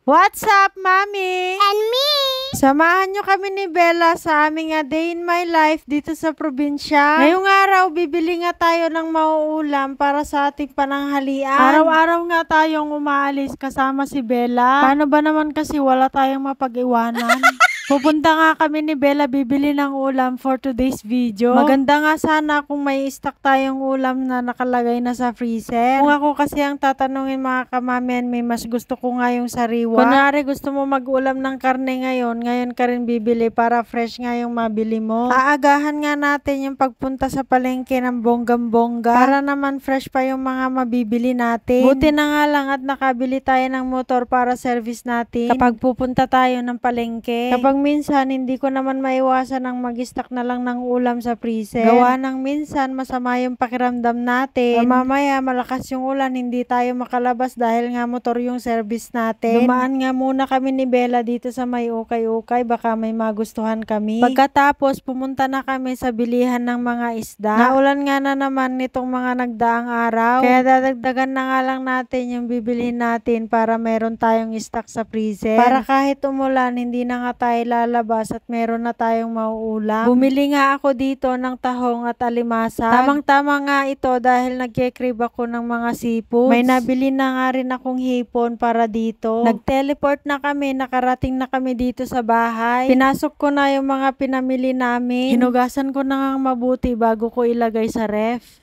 What's up, Mami? And me! Samahan nyo kami ni Bella sa aming day in my life dito sa probinsya. Ngayong araw, bibili nga tayo ng mauulam para sa ating pananghalian. Araw-araw nga tayong umaalis kasama si Bella. Paano ba naman kasi wala tayong mapag-iwanan? Pupunta nga kami ni Bella bibili ng ulam for today's video. Maganda nga sana kung may stock tayong ulam na nakalagay na sa freezer. Kung ako kasi ang tatanungin mga kamamen, may mas gusto ko nga yung sariwa. Kunwari gusto mo mag-ulam ng karne ngayon ka rin bibili para fresh nga yung mabili mo. Aagahan nga natin yung pagpunta sa palengke ng bonggam-bongga para naman fresh pa yung mga mabibili natin. Buti na nga lang at nakabili tayo ng motor para service natin kapag pupunta tayo ng palengke. Kapag minsan hindi ko naman maiwasan ang mag-stock na lang ng ulam sa freezer. Gawa ng minsan masama yung pakiramdam natin. Mamaya malakas yung ulan, hindi tayo makalabas dahil nga motor yung service natin. Dumaan nga muna kami ni Bella dito sa may ukay-ukay, baka may magustuhan kami. Pagkatapos pumunta na kami sa bilihan ng mga isda. Naulan nga na naman nitong mga nagdaang araw. Kaya dadagdagan na nga lang natin yung bibilihin natin para meron tayong stock sa freezer. Para kahit umulan, hindi na nga tayo lalabas at meron na tayong mauulam. Bumili nga ako dito ng tahong at alimasag. Tamang-tama nga ito dahil nagke-crave ako ng mga seafoods. May nabili na nga rin akong hipon para dito. Nag-teleport na kami, nakarating na kami dito sa bahay. Pinasok ko na yung mga pinamili namin. Hinugasan ko na nga mabuti bago ko ilagay sa ref.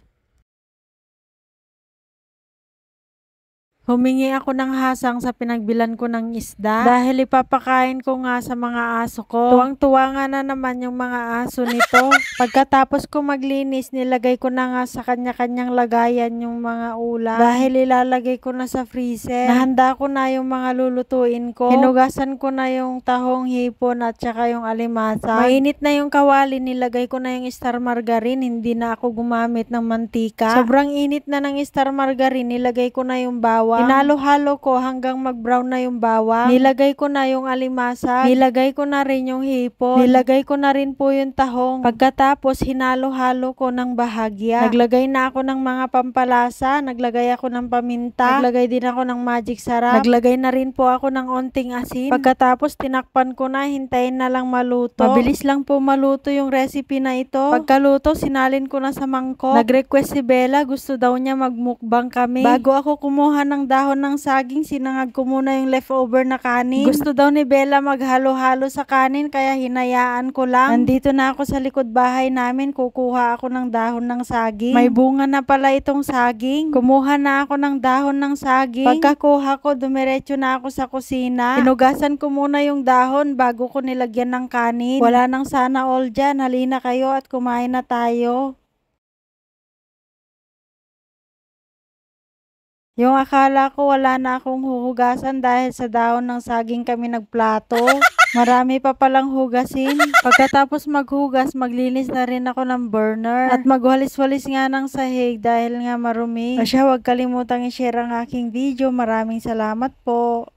Humingi ako ng hasang sa pinagbilan ko ng isda dahil ipapakain ko nga sa mga aso ko. Tuwang-tuwa nga na naman yung mga aso nito. Pagkatapos ko maglinis, nilagay ko na nga sa kanya-kanyang lagayan yung mga ulam dahil ilalagay ko na sa freezer. Nahanda ko na yung mga lulutuin ko. Hinugasan ko na yung tahong, hipon at saka yung alimasa. Mainit na yung kawali, nilagay ko na yung star margarine. Hindi na ako gumamit ng mantika. Sobrang init na ng star margarine, nilagay ko na yung bawang. Hinalo-halo ko hanggang mag-brown na yung bawang. Nilagay ko na yung alimasag. Nilagay ko na rin yung hipon. Nilagay ko na rin po yung tahong. Pagkatapos, hinalo-halo ko ng bahagya. Naglagay na ako ng mga pampalasa. Naglagay ako ng paminta. Naglagay din ako ng magic sarap. Naglagay na rin po ako ng onting asin. Pagkatapos, tinakpan ko na. Hintayin na lang maluto. Mabilis lang po maluto yung recipe na ito. Pagkaluto, sinalin ko na sa mangkok. Nag-request si Bella. Gusto daw niya magmukbang kami. Bago ako kumuha ng dahon ng saging, sinangag ko muna yung leftover na kanin. Gusto daw ni Bella maghalo-halo sa kanin kaya hinayaan ko lang. Nandito na ako sa likod bahay namin, kukuha ako ng dahon ng saging. May bunga na pala itong saging. Kumuha na ako ng dahon ng saging. Pagkakuha ko, dumiretso na ako sa kusina. Hinugasan ko muna yung dahon bago ko nilagyan ng kanin. Wala nang sana all dyan. Halina kayo at kumain na tayo. Yung akala ko wala na akong huhugasan dahil sa dahon ng saging kami nagplato. Marami pa palang hugasin. Pagkatapos maghugas, maglinis na rin ako ng burner. At magwalis-walis nga ng sahig dahil nga marumi. O siya, huwag kalimutang i-share ang aking video. Maraming salamat po.